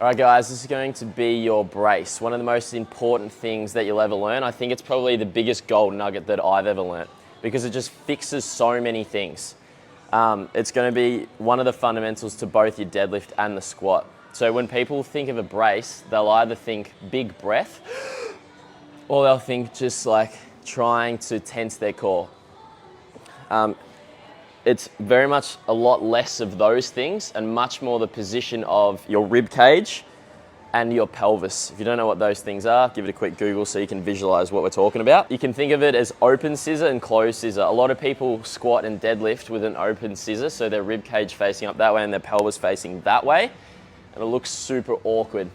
All right guys, this is going to be your brace. One of the most important things that you'll ever learn. I think it's probably the biggest gold nugget that I've ever learned because it just fixes so many things. It's going to be one of the fundamentals to both your deadlift and the squat. So when people think of a brace, they'll either think big breath or they'll think just like trying to tense their core. It's very much a lot less of those things and much more the position of your rib cage and your pelvis. If you don't know what those things are, give it a quick Google so you can visualize what we're talking about. You can think of it as open scissor and closed scissor. A lot of people squat and deadlift with an open scissor, so their rib cage facing up that way and their pelvis facing that way, and it looks super awkward.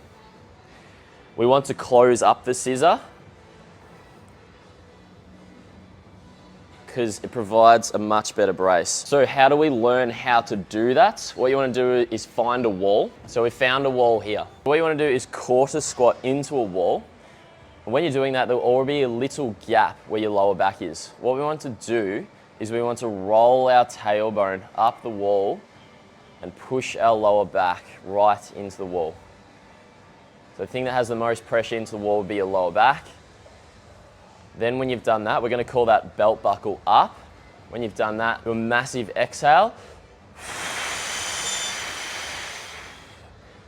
We want to close up the scissor because it provides a much better brace. So how do we learn how to do that? What you want to do is find a wall. So we found a wall here. What you want to do is quarter squat into a wall. And when you're doing that, there will already be a little gap where your lower back is. What we want to do is we want to roll our tailbone up the wall and push our lower back right into the wall. So the thing that has the most pressure into the wall would be your lower back. Then when you've done that, we're going to call that belt buckle up. When you've done that, do a massive exhale.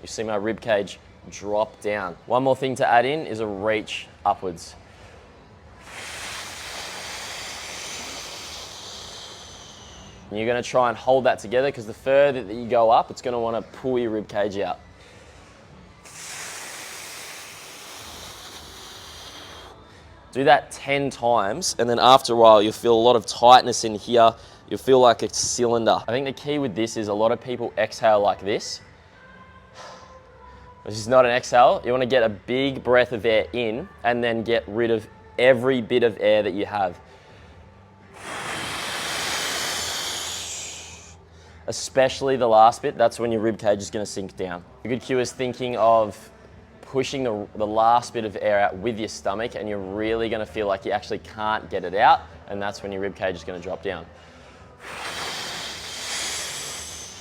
You see my rib cage drop down. One more thing to add in is a reach upwards. And you're going to try and hold that together because the further that you go up, it's going to want to pull your rib cage out. Do that 10 times, and then after a while, you'll feel a lot of tightness in here. You'll feel like a cylinder. I think the key with this is a lot of people exhale like this. This is not an exhale. You want to get a big breath of air in, and then get rid of every bit of air that you have. Especially the last bit, that's when your rib cage is going to sink down. A good cue is thinking of pushing the last bit of air out with your stomach, and you're really going to feel like you actually can't get it out, and that's when your rib cage is going to drop down.